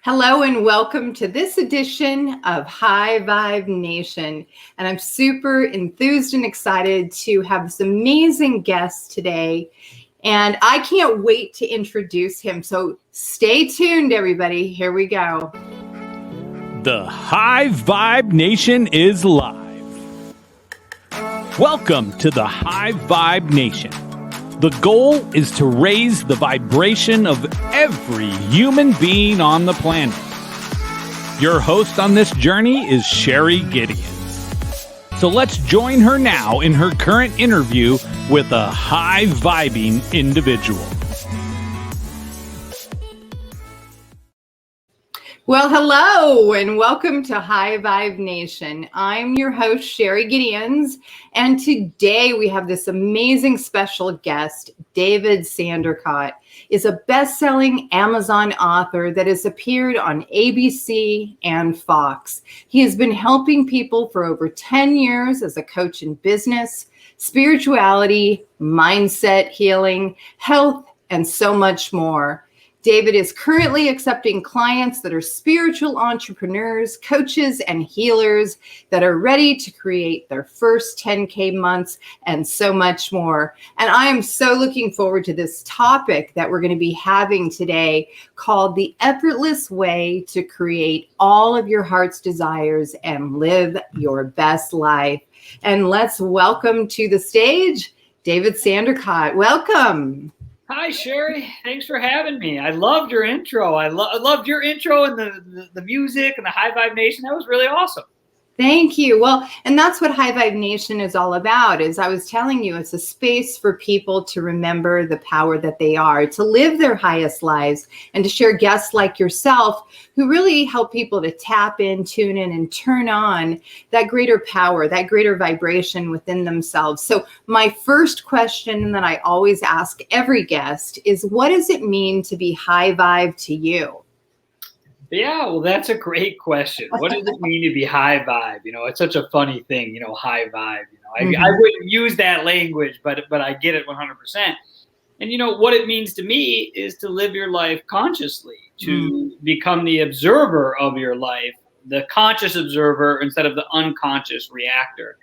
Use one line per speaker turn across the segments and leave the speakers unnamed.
Hello and welcome to this edition of High Vibe Nation. And I'm super enthused and excited to have this amazing guest today. And I can't wait to introduce him. So stay tuned, everybody. Here we go.
The High Vibe Nation is live. Welcome to the High Vibe Nation. The goal is to raise the vibration of every human being on the planet. Your host on this journey is Sherry Gideons. So let's join her now in her current interview with a high-vibing individual.
Well, hello and welcome to High Vibe Nation. I'm your host, Sherry Gideons, and today we have this amazing special guest. David Sandercott is a best-selling Amazon author that has appeared on ABC and Fox. He has been helping people for over 10 years as a coach in business, spirituality, mindset healing, health, and so much more. David is currently accepting clients that are spiritual entrepreneurs, coaches, and healers that are ready to create their first 10K months and so much more. And I am so looking forward to this topic that we're going to be having today called the Effortless Way to Create All of Your Heart's Desires and Live Your Best Life. And let's welcome to the stage, David Sandercott. Welcome.
Hi, Sherry. Thanks for having me. I loved your intro. I loved your intro and the music and the High Vibe Nation. That was really awesome.
Thank you. Well, and that's what High Vibe Nation is all about. As I was telling you, it's a space for people to remember the power that they are, to live their highest lives, and to share guests like yourself who really help people to tap in, tune in, and turn on that greater power, that greater vibration within themselves. So my first question that I always ask every guest is, what does it mean to be high vibe to you?
Yeah, well, that's a great question. What does it mean to be high vibe? You know, it's such a funny thing, high vibe. I wouldn't use that language, but I get it 100%. And, what it means to me is to live your life consciously, to become the observer of your life, the conscious observer instead of the unconscious reactor.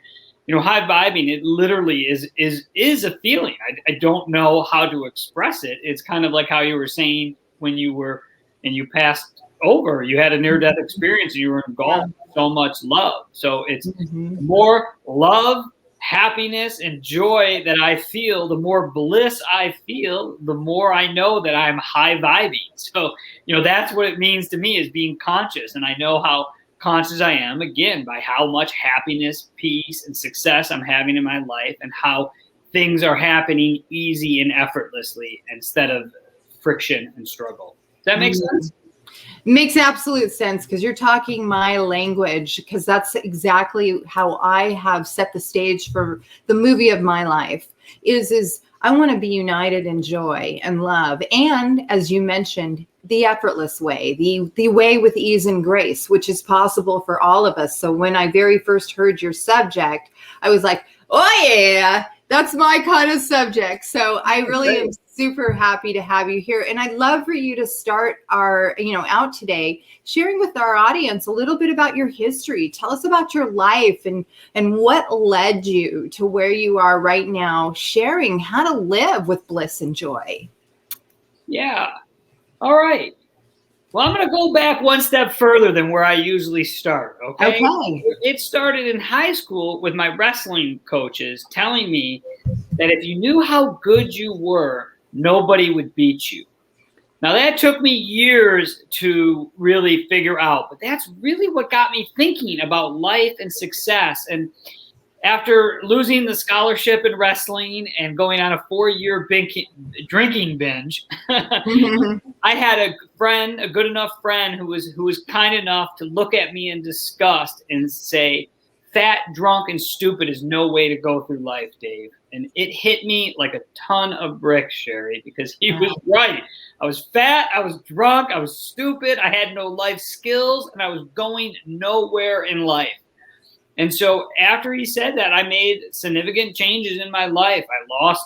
High vibing, it literally is a feeling. I don't know how to express it. It's kind of like how you were saying when you passed over, you had a near-death experience and you were engulfed in so much love. So it's more love, happiness, and joy that I feel, the more bliss I feel, the more I know that I'm high vibing. So, that's what it means to me, is being conscious. And I know how conscious I am, again, by how much happiness, peace, and success I'm having in my life, and how things are happening easy and effortlessly instead of friction and struggle. Does that make sense?
Makes absolute sense, because you're talking my language, because that's exactly how I have set the stage for the movie of my life is I want to be united in joy and love. And as you mentioned, the effortless way, the way with ease and grace, which is possible for all of us. So when I very first heard your subject, I was like, oh yeah, that's my kind of subject. So I really am super happy to have you here. And I'd love for you to start out today sharing with our audience a little bit about your history. Tell us about your life and what led you to where you are right now, sharing how to live with bliss and joy.
Yeah. All right. Well, I'm going to go back one step further than where I usually start. Okay. It started in high school with my wrestling coaches telling me that if you knew how good you were, nobody would beat you. Now, that took me years to really figure out, but that's really what got me thinking about life and success. And after losing the scholarship in wrestling and going on a 4-year drinking binge, I had a good enough friend who was kind enough to look at me in disgust and say, "Fat, drunk, and stupid is no way to go through life, Dave." And it hit me like a ton of bricks, Sherry, because he was right. I was fat, I was drunk, I was stupid, I had no life skills, and I was going nowhere in life. And so after he said that, I made significant changes in my life.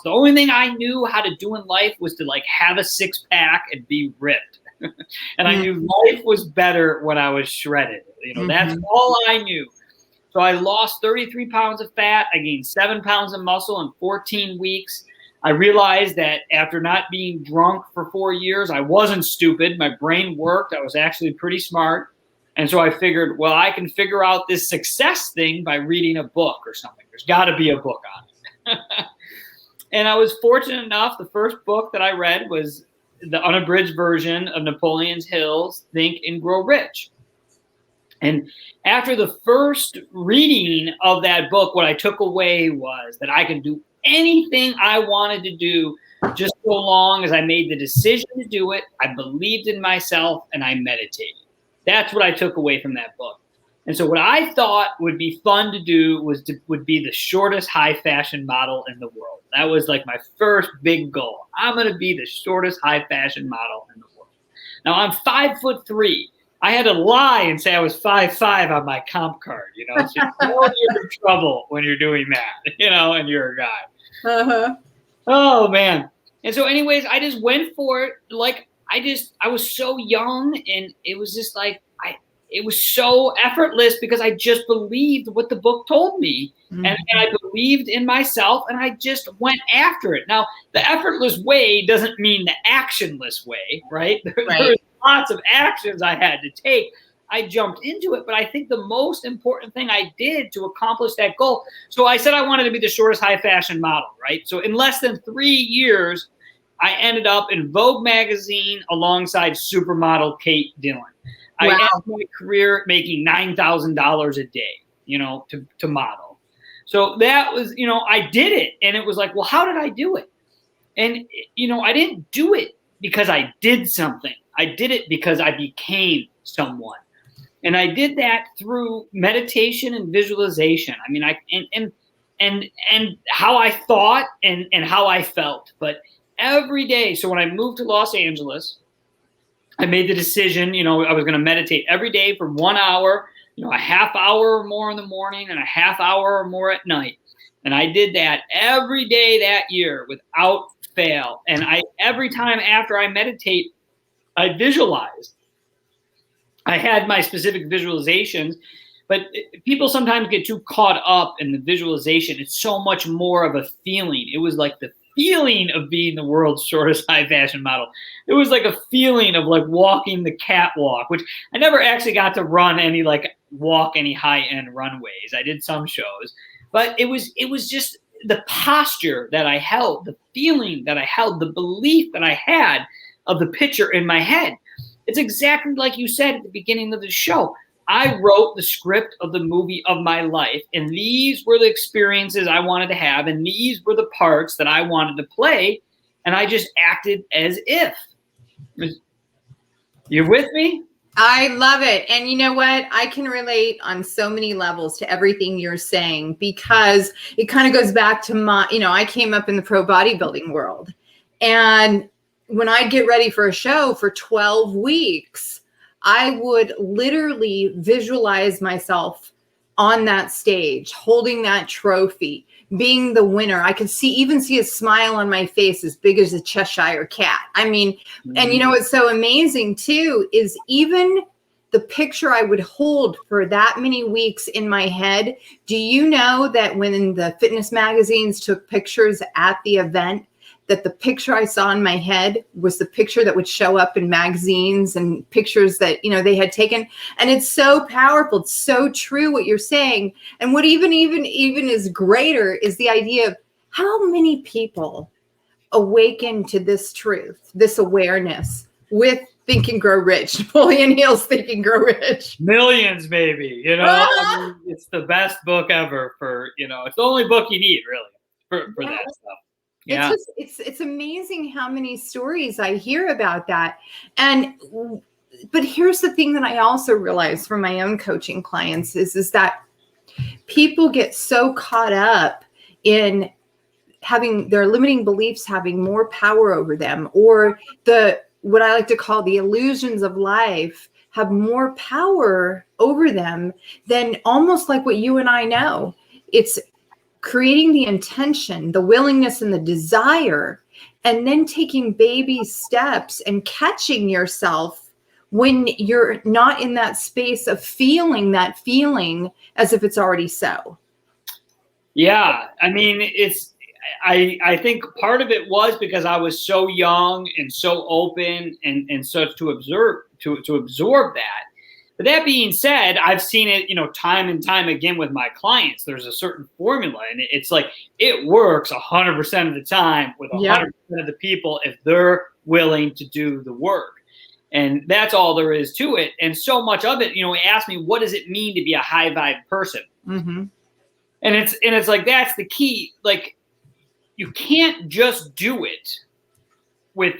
The only thing I knew how to do in life was to have a 6-pack and be ripped. And I knew life was better when I was shredded. That's all I knew. So I lost 33 pounds of fat. I gained 7 pounds of muscle in 14 weeks. I realized that after not being drunk for 4 years, I wasn't stupid. My brain worked. I was actually pretty smart. And so I figured, well, I can figure out this success thing by reading a book or something. There's got to be a book on it. And I was fortunate enough, the first book that I read was the unabridged version of Napoleon Hill's Think and Grow Rich. And after the first reading of that book, what I took away was that I could do anything I wanted to do just so long as I made the decision to do it, I believed in myself, and I meditated. That's what I took away from that book. And so what I thought would be fun to do would be the shortest high fashion model in the world. That was like my first big goal. I'm going to be the shortest high fashion model in the world. Now I'm 5'3". I had to lie and say I was 5'5" on my comp card. So you know you're in trouble when you're doing that, and you're a guy.
Uh-huh.
Oh man. And so anyways, I just went for it. Like I was so young, and it was just like, it was so effortless because I just believed what the book told me. And I believed in myself, and I just went after it. Now, the effortless way doesn't mean the actionless way, right? There's lots of actions I had to take. I jumped into it, but I think the most important thing I did to accomplish that goal. So I said I wanted to be the shortest high fashion model, right? So in less than 3 years, I ended up in Vogue magazine alongside supermodel Kate Dillon. I ended my career making $9,000 a day, to model. So that was, I did it. And it was like, well, how did I do it? And, I didn't do it because I did something. I did it because I became someone. And I did that through meditation and visualization. I mean, and how I thought and how I felt. But every day, so when I moved to Los Angeles, I made the decision, I was going to meditate every day for 1 hour, a half hour or more in the morning and a half hour or more at night. And I did that every day that year without fail. And every time after I meditate, I visualize. I had my specific visualizations, but people sometimes get too caught up in the visualization. It's so much more of a feeling. It was like the feeling of being the world's shortest high fashion model. It was like a feeling of like walking the catwalk, which I never actually got to run any walk any high end runways. I did some shows, but it was just the posture that I held, the feeling that I held, the belief that I had of the picture in my head. It's exactly like you said at the beginning of the show. I wrote the script of the movie of my life, and these were the experiences I wanted to have, and these were the parts that I wanted to play, and I just acted as if. You with me?
I love it. And you know what? I can relate on so many levels to everything you're saying, because it kind of goes back to I came up in the pro bodybuilding world, and when I'd get ready for a show for 12 weeks, I would literally visualize myself on that stage, holding that trophy, being the winner. I could even see a smile on my face as big as a Cheshire cat. I mean, and what's so amazing too is even the picture I would hold for that many weeks in my head. Do you know that when the fitness magazines took pictures at the event, that the picture I saw in my head was the picture that would show up in magazines and pictures that, they had taken. And it's so powerful. It's so true what you're saying. And what even is greater is the idea of how many people awaken to this truth, this awareness with Think and Grow Rich, Napoleon Hill's Think and Grow Rich.
Millions, maybe, I mean, it's the best book ever for, it's the only book you need really for that stuff. Yeah.
It's amazing how many stories I hear about that. But here's the thing that I also realize from my own coaching clients is that people get so caught up in having their limiting beliefs having more power over them, or what I like to call the illusions of life have more power over them than almost like what you and I know. It's creating the intention, the willingness, and the desire, and then taking baby steps and catching yourself when you're not in that space of feeling that feeling as if it's already so.
Yeah. I mean, I think part of it was because I was so young and so open and such to absorb that. But that being said, I've seen it, time and time again with my clients. There's a certain formula, and it's like it works 100% of the time with 100% of the people if they're willing to do the work. And that's all there is to it. And so much of it, he asked me, what does it mean to be a high vibe person?
Mm-hmm.
And it's like, that's the key. Like, you can't just do it with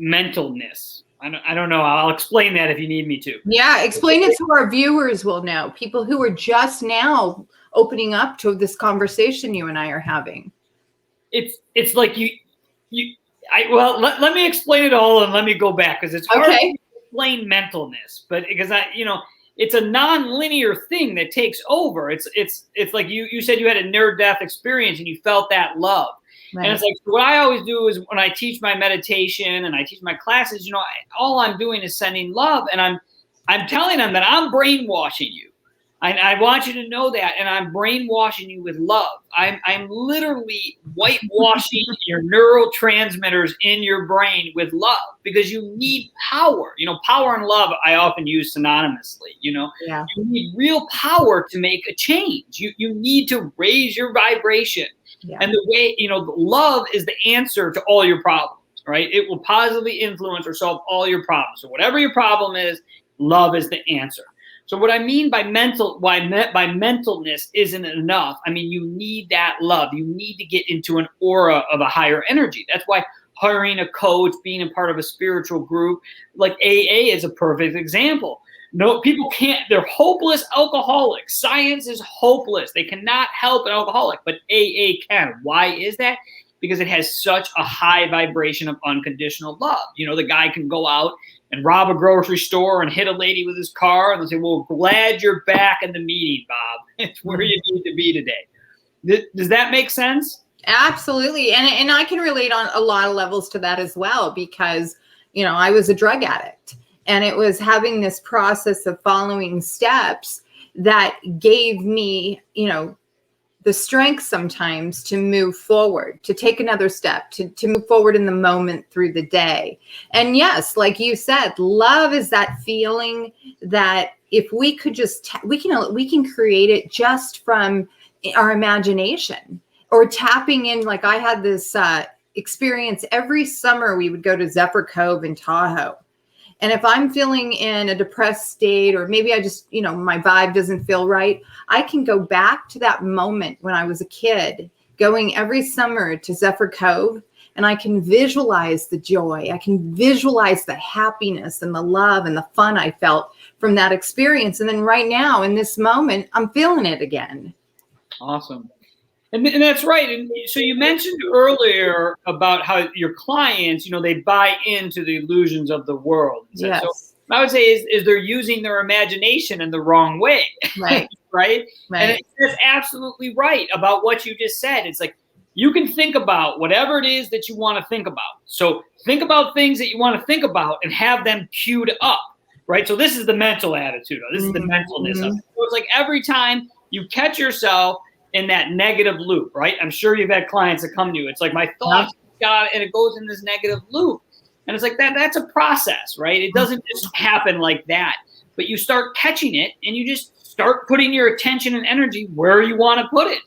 mentalness. I don't know. I'll explain that if you need me to.
Yeah, explain it so our viewers will know. People who are just now opening up to this conversation you and I are having.
It's like let me explain it all and let me go back, because it's hard to explain mentalness, but because it's a non-linear thing that takes over. It's like you said you had a near-death experience and you felt that love. Right. And it's like, what I always do is when I teach my meditation and I teach my classes, all I'm doing is sending love, and I'm telling them that I'm brainwashing you. I want you to know that, and I'm brainwashing you with love. I'm literally whitewashing your neurotransmitters in your brain with love, because you need power. Power and love I often use synonymously. You need real power to make a change. You need to raise your vibration. Yeah. And the way, love is the answer to all your problems, right? It will positively influence or solve all your problems. So whatever your problem is, love is the answer. So what I mean by mentalness isn't enough. I mean, you need that love. You need to get into an aura of a higher energy. That's why hiring a coach, being a part of a spiritual group, like AA is a perfect example. No, people can't, they're hopeless alcoholics. Science is hopeless. They cannot help an alcoholic, but AA can. Why is that? Because it has such a high vibration of unconditional love. The guy can go out and rob a grocery store and hit a lady with his car, and they'll say, well, glad you're back in the meeting, Bob. It's where you need to be today. Does that make sense?
Absolutely. And I can relate on a lot of levels to that as well, because, I was a drug addict. And it was having this process of following steps that gave me, the strength sometimes to move forward, to take another step, to move forward in the moment through the day. And yes, like you said, love is that feeling that if we could just, we can create it just from our imagination, or tapping in. Like I had this experience every summer. We would go to Zephyr Cove in Tahoe. And if I'm feeling in a depressed state, or maybe I just, my vibe doesn't feel right, I can go back to that moment when I was a kid, going every summer to Zephyr Cove, and I can visualize the joy. I can visualize the happiness and the love and the fun I felt from that experience. And then right now in this moment, I'm feeling it again.
Awesome. And that's right. And so you mentioned earlier about how your clients, they buy into the illusions of the world.
Yes.
So I would say is they're using their imagination in the wrong way.
Right.
Right. And it's absolutely right about what you just said. It's like, you can think about whatever it is that you want to think about. So think about things that you want to think about and have them queued up. Right. So this is the mental attitude. This is the mentalness of it. So it's like every time you catch yourself in that negative loop, right? I'm sure you've had clients that come to you. It's like my thoughts got, and it goes in this negative loop. And it's like that's a process, right? It doesn't just happen like that. But you start catching it, and you just start putting your attention and energy where you want to put it.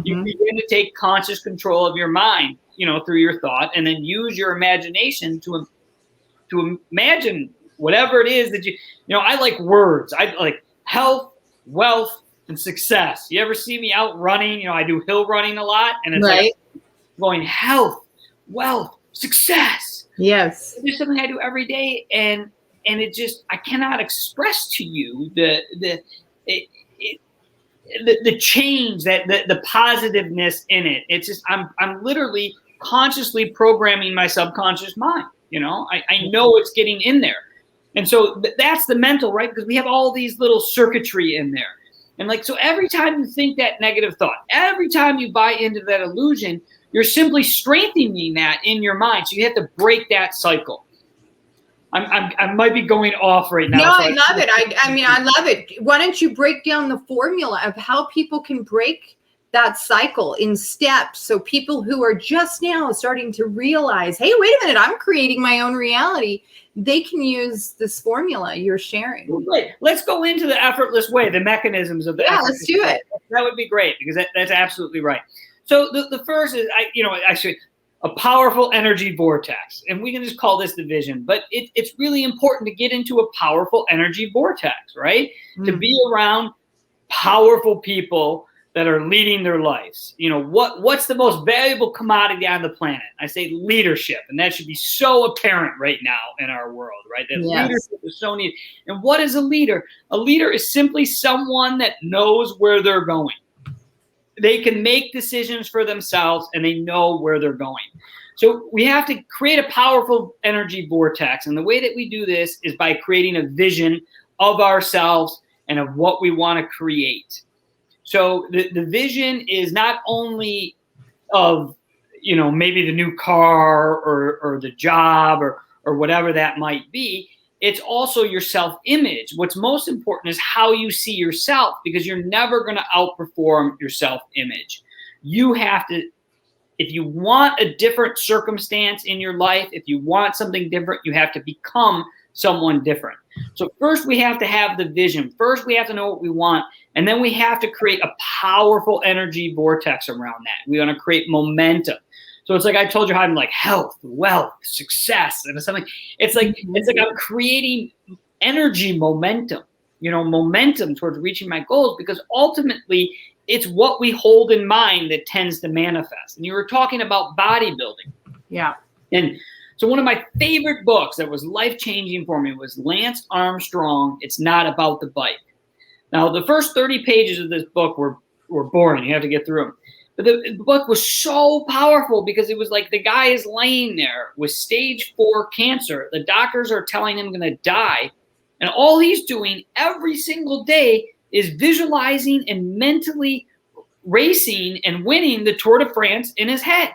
You begin to take conscious control of your mind, through your thought, and then use your imagination to imagine whatever it is that I like words. I like health, wealth, and success. You ever see me out running? I do hill running a lot, and it's like going health, wealth, success.
Yes.
It's just something I do every day, and it just, I cannot express to you the change, that the positiveness in it. It's just I'm literally consciously programming my subconscious mind. I know it's getting in there, and so that's the mental, right? Because we have all these little circuitry in there. And so every time you think that negative thought, every time you buy into that illusion, you're simply strengthening that in your mind. So you have to break that cycle. I might be going off right now.
No,
so
I love it. I mean, I love it. Why don't you break down the formula of how people can break that cycle in steps, so people who are just now starting to realize, hey, wait a minute, I'm creating my own reality, they can use this formula you're sharing.
Well, great. Let's go into the effortless way, the mechanisms of the
let's do it.
That would be great, because that's absolutely right. So the first is, actually a powerful energy vortex, and we can just call this the vision, but it's really important to get into a powerful energy vortex, right? To be around powerful people that are leading their lives. What's the most valuable commodity on the planet? I say leadership, and that should be so apparent right now in our world, right? That leadership is so needed. And what is a leader? A leader is simply someone that knows where they're going. They can make decisions for themselves, and they know where they're going. So we have to create a powerful energy vortex, and the way that we do this is by creating a vision of ourselves and of what we want to create. So the vision is not only of, maybe the new car or the job or whatever that might be. It's also your self-image. What's most important is how you see yourself, because you're never going to outperform your self-image. You have to, if you want a different circumstance in your life, if you want something different, you have to become someone different. So first we have to have the vision. First we have to know what we want. And then we have to create a powerful energy vortex around that. We want to create momentum. So it's like I told you how I'm like health, wealth, success, and something. It's like I'm creating energy momentum, momentum towards reaching my goals, because ultimately it's what we hold in mind that tends to manifest. And you were talking about bodybuilding.
Yeah.
And so one of my favorite books that was life-changing for me was Lance Armstrong, It's Not About the Bike. Now, the first 30 pages of this book were boring. You have to get through them. But the book was so powerful, because it was like the guy is laying there with stage 4 cancer. The doctors are telling him going to die. And all he's doing every single day is visualizing and mentally racing and winning the Tour de France in his head.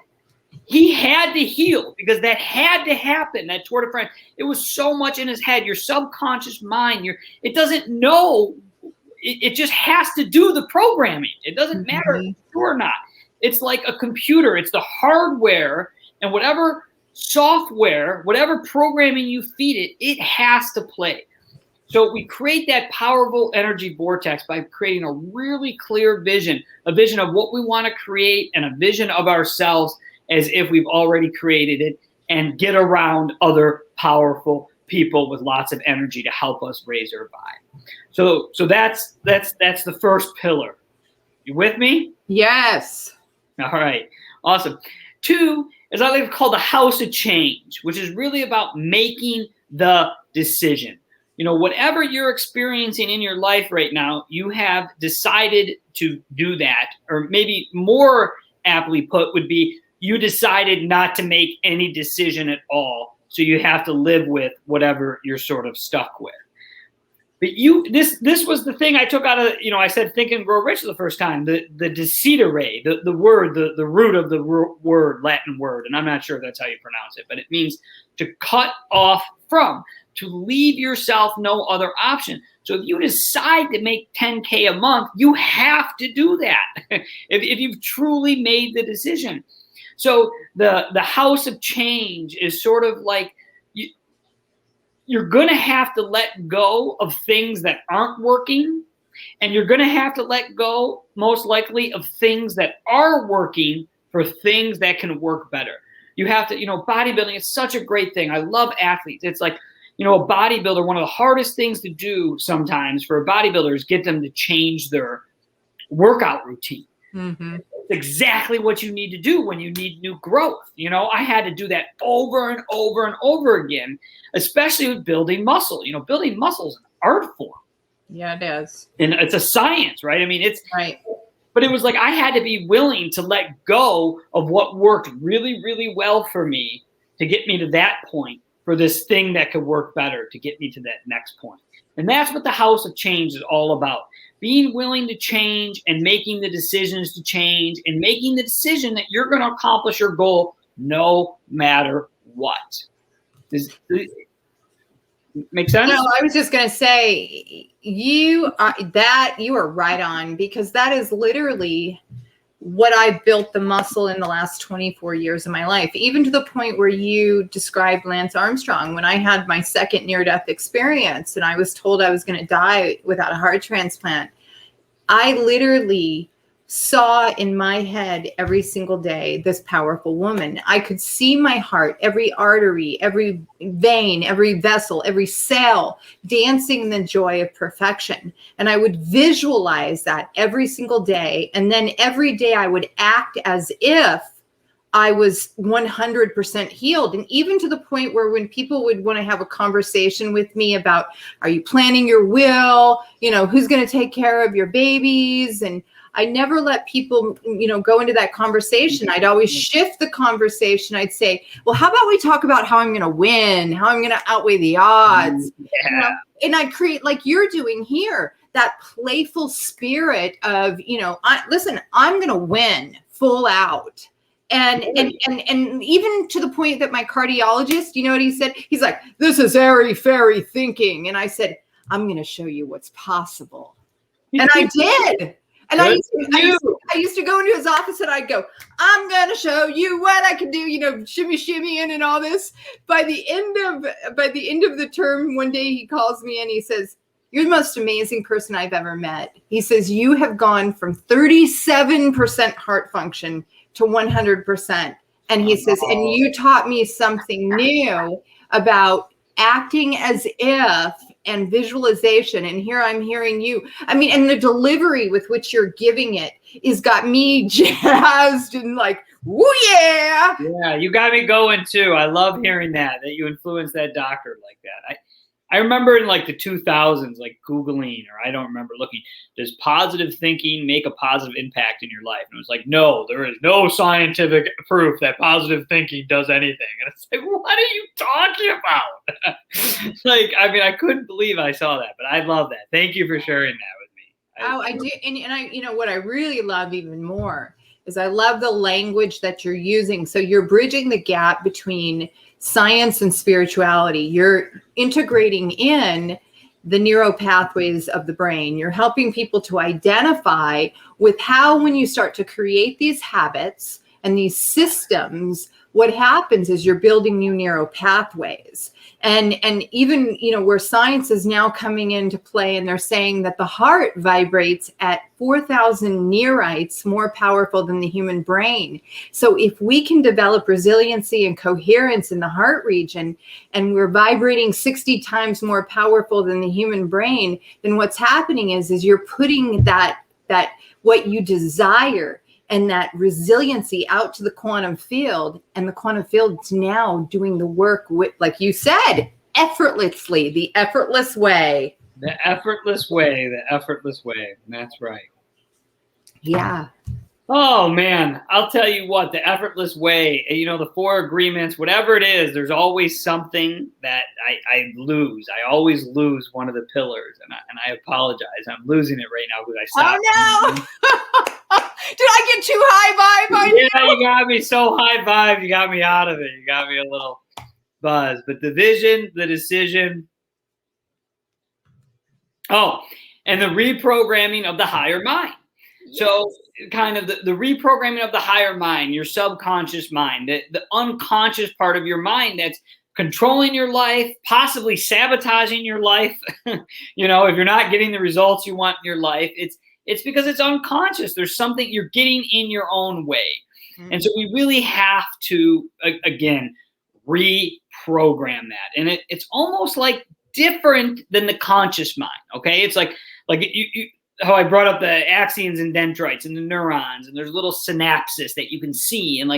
He had to heal, because that had to happen, that Tour de France. It was so much in his head. Your subconscious mind, it doesn't know. It just has to do the programming. It doesn't matter if it's true or not. It's like a computer. It's the hardware, and whatever software, whatever programming you feed it, it has to play. So we create that powerful energy vortex by creating a really clear vision, a vision of what we want to create, and a vision of ourselves as if we've already created it, and get around other powerful people with lots of energy to help us raise our vibe. So that's the first pillar. You with me?
Yes.
All right. Awesome. 2 is I like to call the house of change, which is really about making the decision. Whatever you're experiencing in your life right now, you have decided to do that. Or maybe more aptly put would be, you decided not to make any decision at all. So you have to live with whatever you're sort of stuck with. But this was the thing I took out of, I said Think and Grow Rich the first time, the decidere, the word, the root of the word, Latin word, and I'm not sure if that's how you pronounce it, but it means to cut off from, to leave yourself no other option. So if you decide to make 10K a month, you have to do that if you've truly made the decision. So the house of change is sort of like, you're going to have to let go of things that aren't working, and you're going to have to let go, most likely, of things that are working for things that can work better. You have to, bodybuilding is such a great thing. I love athletes. It's like, a bodybuilder, one of the hardest things to do sometimes for a bodybuilder is get them to change their workout routine. Mm-hmm. It's exactly what you need to do when you need new growth. I had to do that over and over and over again, especially with building muscle. Building muscle is an art form.
Yeah, it is.
And it's a science, right? I mean, it's
right.
But it was like I had to be willing to let go of what worked really, really well for me to get me to that point, for this thing that could work better to get me to that next point. And that's what the house of change is all about. Being willing to change and making the decisions to change and making the decision that you're going to accomplish your goal no matter what. Make sense?
No, I was just going to say you are right on, because that is literally what I built the muscle in the last 24 years of my life, even to the point where you described Lance Armstrong. When I had my second near-death experience and I was told I was going to die without a heart transplant, I literally saw in my head every single day this powerful woman. I could see my heart, every artery, every vein, every vessel, every cell dancing the joy of perfection. And I would visualize that every single day. And then every day I would act as if I was 100% healed. And even to the point where when people would want to have a conversation with me about, are you planning your will? You know, who's going to take care of your babies? And I never let people, go into that conversation. I'd always shift the conversation. I'd say, well, how about we talk about how I'm going to win, how I'm going to outweigh the odds.
Yeah.
And I'd create, like you're doing here, that playful spirit of, I'm going to win full out. And even to the point that my cardiologist, you know what he said? He's like, this is airy fairy thinking. And I said, I'm going to show you what's possible. And I did. And I used to go into his office and I'd go, I'm going to show you what I can do, shimmy, shimmy in and all this. By the end of the term, one day he calls me and he says, you're the most amazing person I've ever met. He says, you have gone from 37% heart function to 100%. And he says, and you taught me something new about acting as if and visualization. And here I'm hearing you. I mean, and the delivery with which you're giving it is got me jazzed and like, woo, yeah.
Yeah, you got me going too. I love hearing that you influenced that doctor like that. I remember in like the 2000s, like Googling, or I don't remember looking, does positive thinking make a positive impact in your life? And it was like, no, there is no scientific proof that positive thinking does anything. And it's like, what are you talking about? I couldn't believe I saw that, but I love that. Thank you for sharing that with me.
I do. And what I really love even more is I love the language that you're using. So you're bridging the gap between science and spirituality. You're integrating in the neural pathways of the brain. You're helping people to identify with how, when you start to create these habits and these systems, what happens is you're building new neural pathways. And even, where science is now coming into play, and they're saying that the heart vibrates at 4,000 neurites more powerful than the human brain. So if we can develop resiliency and coherence in the heart region, and we're vibrating 60 times more powerful than the human brain, then what's happening is you're putting that what you desire and that resiliency out to the quantum field, and the quantum field's now doing the work with, like you said, effortlessly, the effortless way.
The effortless way, the effortless way. That's right.
Yeah.
Oh, man, I'll tell you what, the effortless way, the 4 agreements, whatever it is, there's always something that I lose. I always lose one of the pillars, and I apologize. I'm losing it right now because I stopped.
Oh, no. Did I get too high vibe?
Yeah, you got me so high vibe. You got me out of it. You got me a little buzz. But the vision, the decision. Oh, and the reprogramming of the higher mind. Yes. So kind of the reprogramming of the higher mind, your subconscious mind, the unconscious part of your mind that's controlling your life, possibly sabotaging your life. If you're not getting the results you want in your life, it's because it's unconscious. There's something you're getting in your own way. Mm-hmm. And so we really have to, again, reprogram that. And it's almost like different than the conscious mind, okay? It's like you how I brought up the axons and dendrites and the neurons, and there's little synapses that you can see. And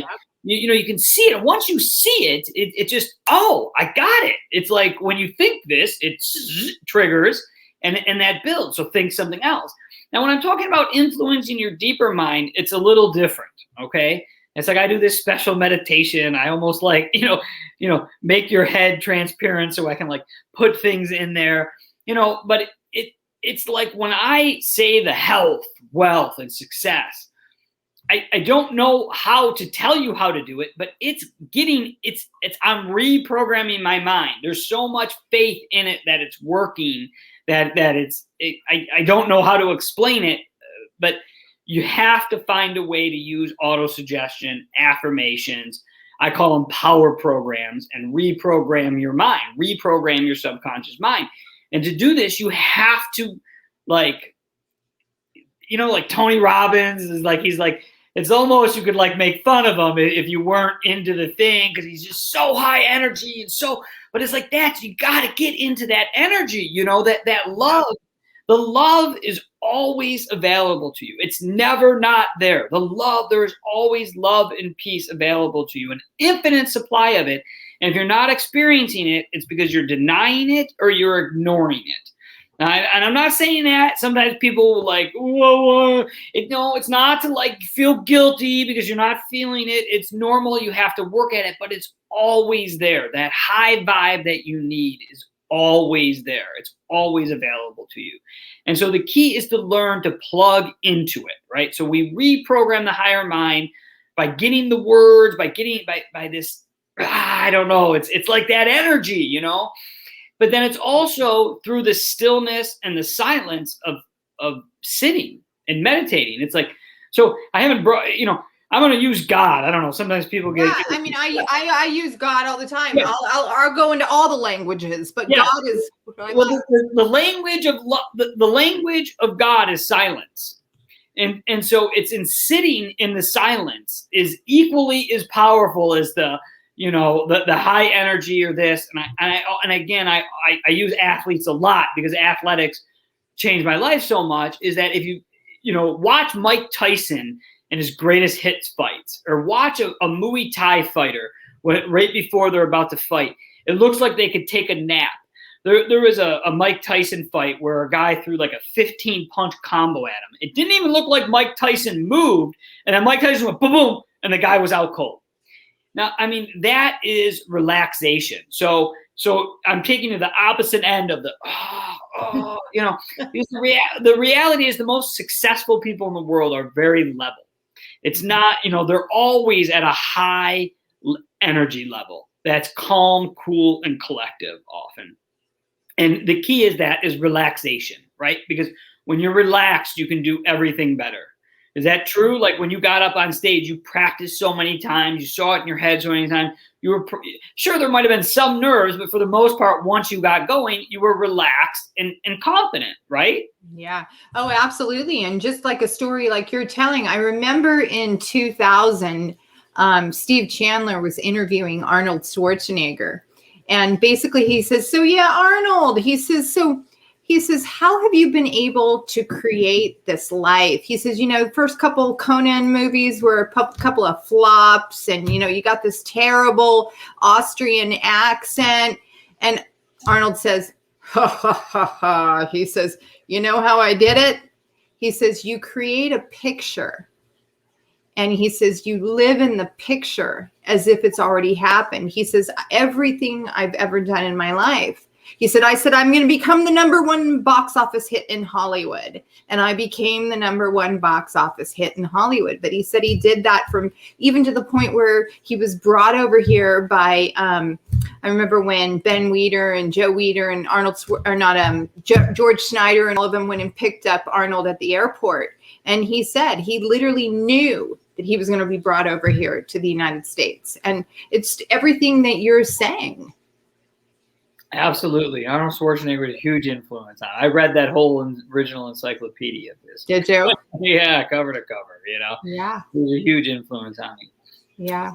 you can see it. And once you see it, it just, I got it. It's like when you think this, it triggers and that builds. So think something else. Now, when I'm talking about influencing your deeper mind, it's a little different, okay? It's like I do this special meditation. I almost make your head transparent so I can put things in there, but it's like when I say the health, wealth, and success, I don't know how to tell you how to do it, but I'm reprogramming my mind. There's so much faith in it that it's working, I don't know how to explain it, but you have to find a way to use auto-suggestion, affirmations. I call them power programs, and reprogram your mind, reprogram your subconscious mind. And to do this, you have to like Tony Robbins is he's like, it's almost, you could like make fun of him if you weren't into the thing, because he's just so high energy but it's like that. You got to get into that energy, that love. The love is always available to you. It's never not there. There is always love and peace available to you, an infinite supply of it. And if you're not experiencing it, it's because you're denying it or you're ignoring it. And I'm not saying that. Sometimes people will like, whoa. It's not to like feel guilty because you're not feeling it. It's normal. You have to work at it, but it's always there. That high vibe that you need is always there. It's always available to you. And so the key is to learn to plug into it, right? So we reprogram the higher mind by getting the words, by this, I don't know. It's like that energy, But then it's also through the stillness and the silence of sitting and meditating. It's like, so I haven't brought, I'm going to use God. I don't know. Sometimes people get.
Yeah, I mean, I use God all the time. Yeah. I'll go into all the languages, but yeah. God is.
The language of the language of God is silence, and so it's in sitting in the silence is equally as powerful as the high energy or this. And again, I use athletes a lot because athletics changed my life so much, is that if you watch Mike Tyson and his greatest hits fights, or watch a Muay Thai fighter right before they're about to fight, it looks like they could take a nap. There was a Mike Tyson fight where a guy threw like a 15 punch combo at him. It didn't even look like Mike Tyson moved, and then Mike Tyson went boom, boom, and the guy was out cold. Now, I mean, that is relaxation. So I'm taking to the opposite end of the, the reality is the most successful people in the world are very level. It's not, they're always at a high energy level. That's calm, cool, and collective often. And the key is relaxation, right? Because when you're relaxed, you can do everything better. Is that true? Like when you got up on stage, you practiced so many times, you saw it in your head so many times. You were sure there might have been some nerves, but for the most part, once you got going, you were relaxed and confident, right?
Yeah. Oh, absolutely. And just like a story like you're telling, I remember in 2000, Steve Chandler was interviewing Arnold Schwarzenegger. And basically he says, so yeah, Arnold, he says, how have you been able to create this life? He says, the first couple Conan movies were a couple of flops, and, you got this terrible Austrian accent. And Arnold says, ha, ha, ha, ha. He says, you know how I did it? He says, you create a picture. And he says, you live in the picture as if it's already happened. He says, everything I've ever done in my life. He said, I'm going to become the #1 box office hit in Hollywood. And I became the #1 box office hit in Hollywood. But he said he did that from even to the point where he was brought over here by, I remember when Ben Weider and Joe Weider and George Schneider and all of them went and picked up Arnold at the airport. And he said he literally knew that he was going to be brought over here to the United States. And it's everything that you're saying.
Absolutely. Arnold Schwarzenegger was a huge influence on it. I read that whole original encyclopedia of this.
Did you?
Yeah, cover to cover,
Yeah.
It was a huge influence on me.
Yeah.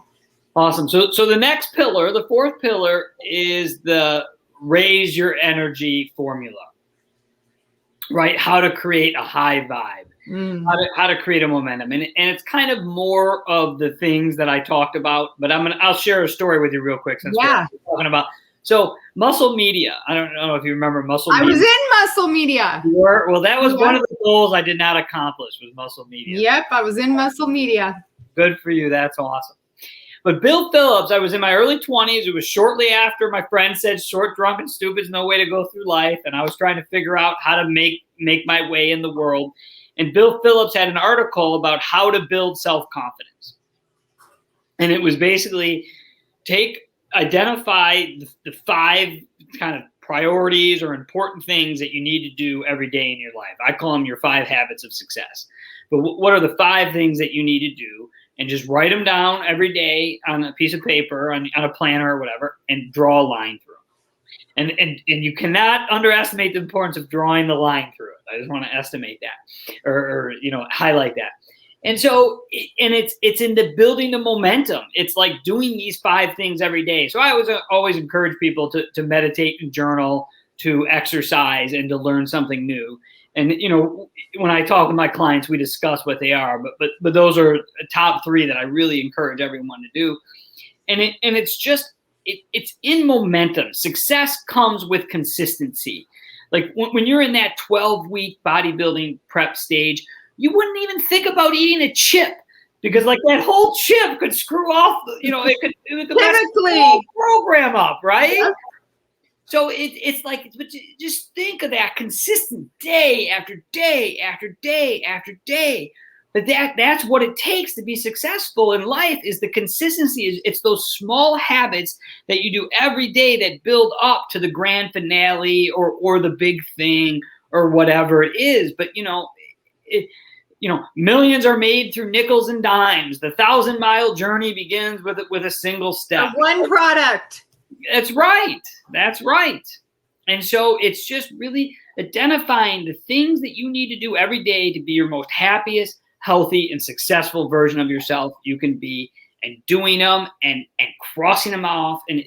Awesome. So the next pillar, the fourth pillar, is the raise your energy formula, right? How to create a high vibe, how to create a momentum. And it's kind of more of the things that I talked about, but I'll share a story with you real quick since we're talking about. So Muscle Media, I don't know if you remember Muscle Media.
I was in Muscle Media.
You were? Well, that was one of the goals I did not accomplish with Muscle Media.
Yep, I was in Muscle Media.
Good for you. That's awesome. But Bill Phillips, I was in my early 20s. It was shortly after my friend said short, drunk, and stupid is no way to go through life. And I was trying to figure out how to make my way in the world. And Bill Phillips had an article about how to build self-confidence. And it was basically identify the 5 kind of priorities or important things that you need to do every day in your life. I call them your 5 habits of success. But what are the 5 things that you need to do? And just write them down every day on a piece of paper, on a planner or whatever, and draw a line through them. And you cannot underestimate the importance of drawing the line through it. I just want to estimate that, or highlight that. And so, it's in the building the momentum. It's like doing these 5 things every day. So I always encourage people to meditate and journal, to exercise, and to learn something new. And, when I talk with my clients, we discuss what they are, but those are the top 3 that I really encourage everyone to do. And it's in momentum. Success comes with consistency. Like when you're in that 12-week bodybuilding prep stage, you wouldn't even think about eating a chip, because like that whole chip could screw off, it could mess the whole program up, right? Yeah. So it's like, but just think of that consistent day after day after day after day. But that's what it takes to be successful in life, is the consistency. It's those small habits that you do every day that build up to the grand finale or the big thing or whatever it is. But millions are made through nickels and dimes. The 1,000-mile journey begins with a single step.
One product.
That's right. That's right. And so it's just really identifying the things that you need to do every day to be your most happiest, healthy, and successful version of yourself you can be, and doing them and crossing them off. And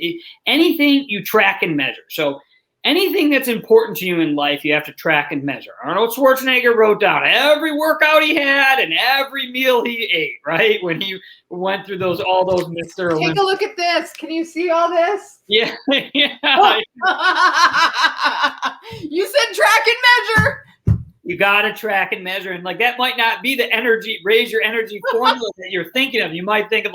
anything you track and measure. So anything that's important to you in life, you have to track and measure. Arnold Schwarzenegger wrote down every workout he had and every meal he ate, right? When he went through all those Mr. Olympia.
Take a look at this. Can you see all this?
Yeah.
Yeah. You said track and measure.
You got to track and measure. And like, that might not be the raise your energy formula that you're thinking of. You might think of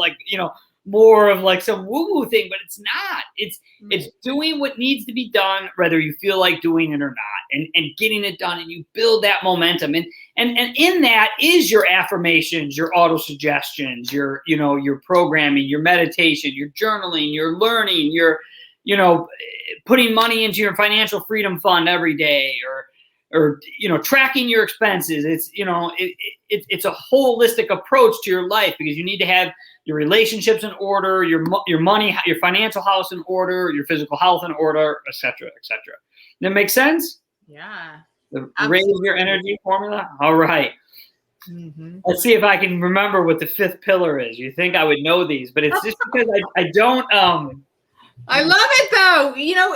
more of like some woo-woo thing, but it's not. It's doing what needs to be done, whether you feel like doing it or not, and getting it done, and you build that momentum. And in that is your affirmations, your auto-suggestions, your programming, your meditation, your journaling, your learning, your, putting money into your financial freedom fund every day, or tracking your expenses. It's a holistic approach to your life, because you need to have your relationships in order, your money, your financial house in order, your physical health in order, et cetera, et cetera. That make sense?
Yeah.
The raise your energy formula? All right. Mm-hmm. Let's see if I can remember what the 5th pillar is. You think I would know these, but it's just because I don't.
I love it though.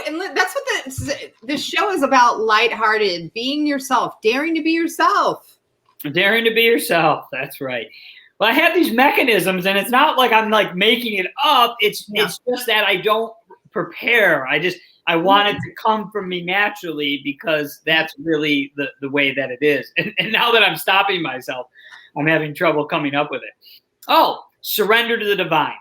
And that's what the show is about: lighthearted, being yourself, daring to be yourself. Daring to be yourself. That's right. Well, I have these mechanisms, and it's not like I'm like making it up. It's just that I don't prepare. I want it to come from me naturally, because that's really the way that it is. And now that I'm stopping myself, I'm having trouble coming up with it. Oh, surrender to the divine.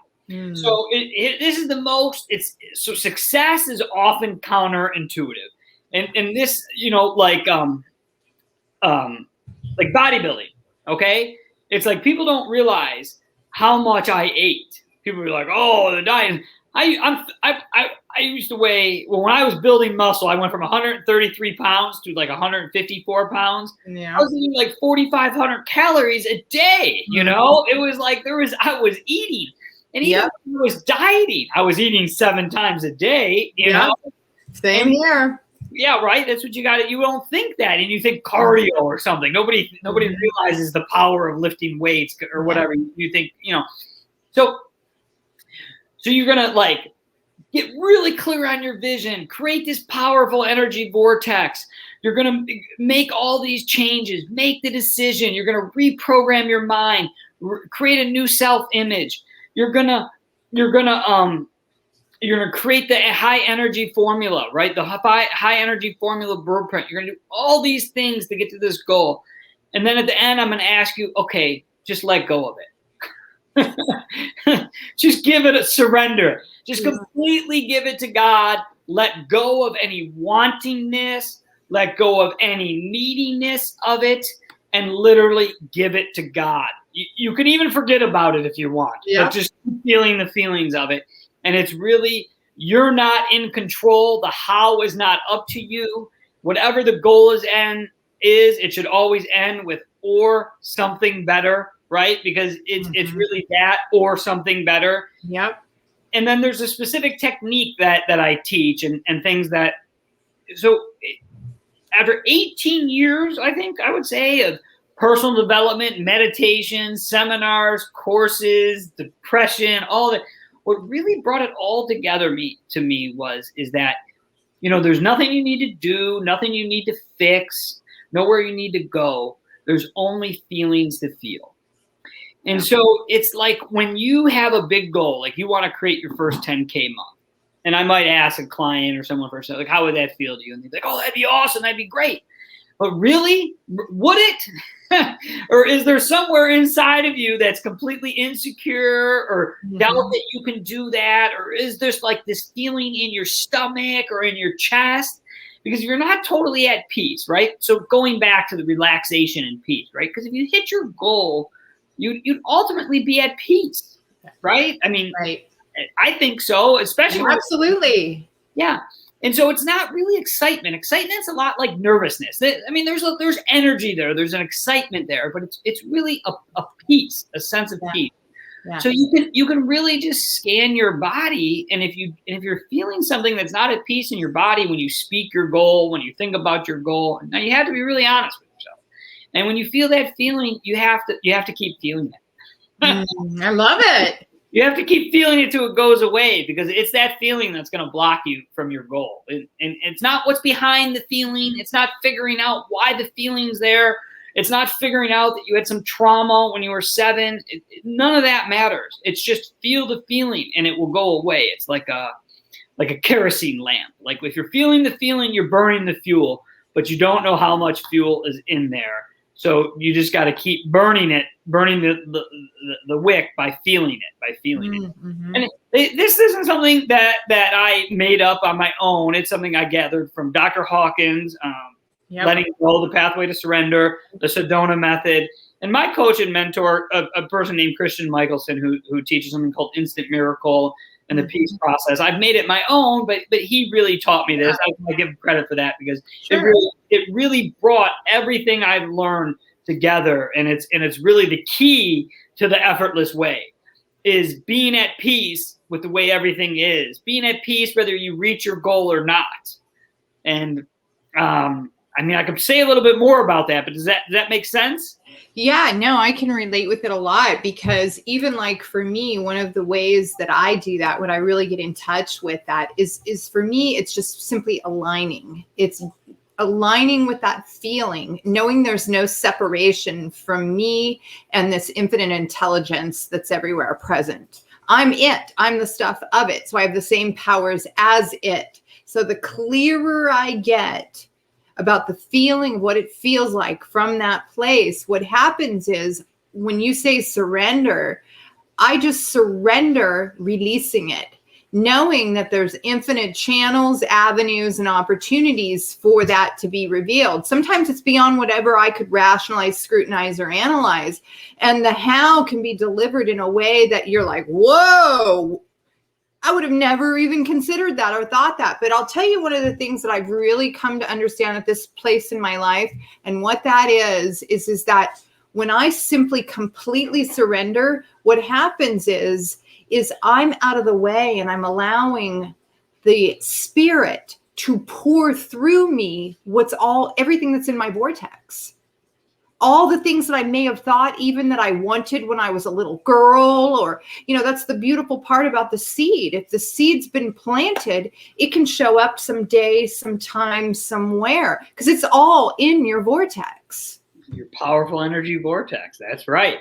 So this is the most. So success is often counterintuitive, and this like bodybuilding. Okay, it's like people don't realize how much I ate. People are like, oh, the diet. I used to weigh, when I was building muscle, I went from 133 pounds to like 154 pounds. Yeah. I was eating like 4,500 calories a day. It was like I was eating. And even when I was dieting, I was eating 7 times a day, you know? Same here.
Yeah, right. That's what you got. You don't think that, and you think cardio or something. Nobody realizes the power of lifting weights or whatever. You think, So you're gonna like get really clear on your vision, create this powerful energy vortex. You're gonna make all these changes, make the decision. You're gonna reprogram your mind, create a new self-image. You're gonna create the high energy formula, right? The high energy formula blueprint. You're gonna do all these things to get to this goal. And then at the end, I'm gonna ask you, okay, just let go of it. Just give it a surrender. Just completely give it to God. Let go of any wantingness. Let go of any neediness of it. and literally give it to God. You can even forget about it if you want, but just keep feeling the feelings of it. And it's really, you're not in control. The how is not up to you. Whatever the goal is, it should always end with or something better, right? Because it's really that or something better.
Yep.
And then there's a specific technique that I teach and things that, so after 18 years, I think I would say, of personal development, meditation, seminars, courses, depression, all that, what really brought it all together to me is that, there's nothing you need to do, nothing you need to fix, nowhere you need to go. There's only feelings to feel. And so it's like when you have a big goal, like you want to create your first 10K month. And I might ask a client or someone first, like, how would that feel to you? And they're like, oh, that'd be awesome. That'd be great. But really, would it? Or is there somewhere inside of you that's completely insecure or doubt that you can do that? Or is there like this feeling in your stomach or in your chest? Because you're not totally at peace, right? So going back to the relaxation and peace, right? Because if you hit your goal, you'd ultimately be at peace, right? I mean, I think so, especially.
Absolutely.
Yeah. And so it's not really excitement. Excitement's a lot like nervousness. I mean, there's energy there. There's an excitement there, but it's really a peace, a sense of peace. Yeah. So you can really just scan your body, and if you're feeling something that's not at peace in your body when you speak your goal, when you think about your goal, now you have to be really honest with yourself. And when you feel that feeling, you have to keep feeling it.
I love it.
You have to keep feeling it till it goes away, because it's that feeling that's going to block you from your goal. And it's not what's behind the feeling. It's not figuring out why the feeling's there. It's not figuring out that you had some trauma when you were 7. None of that matters. It's just feel the feeling and it will go away. It's like a kerosene lamp. Like if you're feeling the feeling, you're burning the fuel, but you don't know how much fuel is in there. So you just got to keep burning the wick by feeling it,
Mm-hmm.
And this isn't something that I made up on my own. It's something I gathered from Dr. Hawkins, Letting Go, The Pathway to Surrender, the Sedona Method. And my coach and mentor, a person named Christian Michelson, who teaches something called Instant Miracle and the Peace Process. I've made it my own, but he really taught me this. I give him credit for that, because it really brought everything I've learned together, and it's really the key to the effortless way, is being at peace with the way everything is, being at peace whether you reach your goal or not. And I mean, I could say a little bit more about that, but does that make sense?
Yeah, no, I can relate with it a lot, because even like for me, one of the ways that I do that, when I really get in touch with that is for me, it's just simply aligning. It's aligning with that feeling, knowing there's no separation from me and this infinite intelligence that's everywhere present. I'm it. I'm the stuff of it. So I have the same powers as it. So the clearer I get about the feeling of what it feels like from that place, what happens is when you say surrender, I just surrender, releasing it, knowing that there's infinite channels, avenues, and opportunities for that to be revealed. Sometimes it's beyond whatever I could rationalize, scrutinize, or analyze. And the how can be delivered in a way that you're like, whoa, I would have never even considered that or thought that. But I'll tell you, one of the things that I've really come to understand at this place in my life, and what that is that when I simply completely surrender, what happens is I'm out of the way and I'm allowing the spirit to pour through me everything that's in my vortex. All the things that I may have thought, even that I wanted when I was a little girl, or, that's the beautiful part about the seed. If the seed's been planted, it can show up someday, sometime, somewhere, because it's all in your vortex.
Your powerful energy vortex. That's right.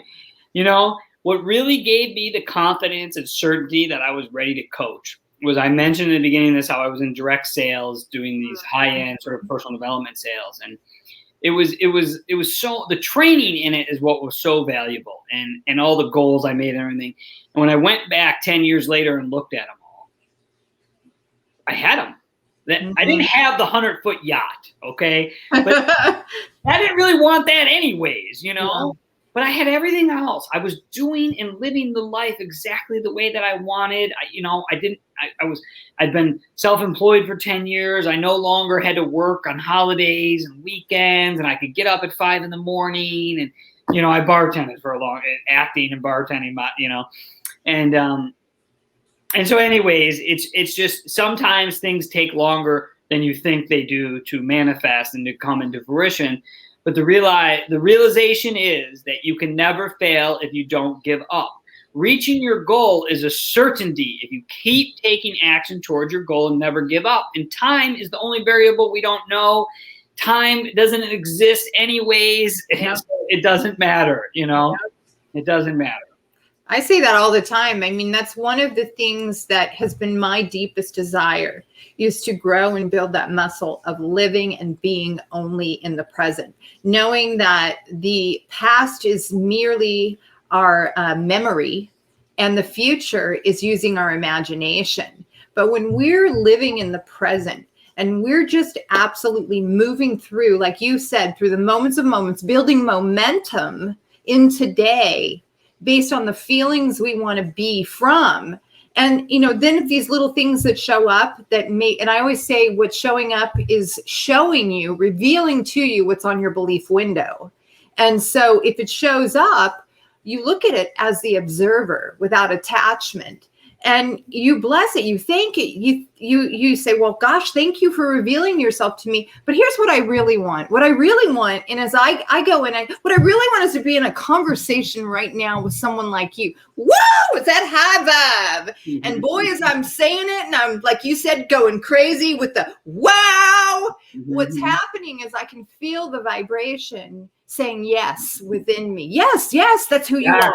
What really gave me the confidence and certainty that I was ready to coach was, I mentioned in the beginning of this, how I was in direct sales, doing these high-end sort of personal development sales. And it was so, the training in it is what was so valuable, and all the goals I made and everything. And when I went back 10 years later and looked at them all, I had them. I didn't have the 100-foot yacht, okay? But I didn't really want that anyways, you know? Yeah. But I had everything else. I was doing and living the life exactly the way that I wanted. I'd been self-employed for 10 years. I no longer had to work on holidays and weekends, and I could get up at 5 in the morning. And, you know, I bartended for a long, acting and bartending, you know. And so anyways, it's just sometimes things take longer than you think they do to manifest and to come into fruition. But the realization is that you can never fail if you don't give up. Reaching your goal is a certainty if you keep taking action towards your goal and never give up. And time is the only variable we don't know. Time doesn't exist anyways. Yep. So it doesn't matter, you know. Yep. It doesn't matter.
I say that all the time. I mean, that's one of the things that has been my deepest desire, is to grow and build that muscle of living and being only in the present, knowing that the past is merely our memory and the future is using our imagination. But when we're living in the present and we're just absolutely moving through, like you said, through the moments of moments, building momentum in today, based on the feelings we want to be from. And, you know, then if these little things that show up that and I always say what's showing up is showing you, revealing to you what's on your belief window. And so if it shows up, you look at it as the observer without attachment. And you bless it, you thank it, you say, well, gosh, thank you for revealing yourself to me. But here's what I really want. What I really want, and as I go in, what I really want is to be in a conversation right now with someone like you. Whoa, it's that high vibe. Mm-hmm. And boy, as I'm saying it, and I'm, like you said, going crazy with the wow, mm-hmm. What's happening is I can feel the vibration saying yes within me. Yes, that's who you are.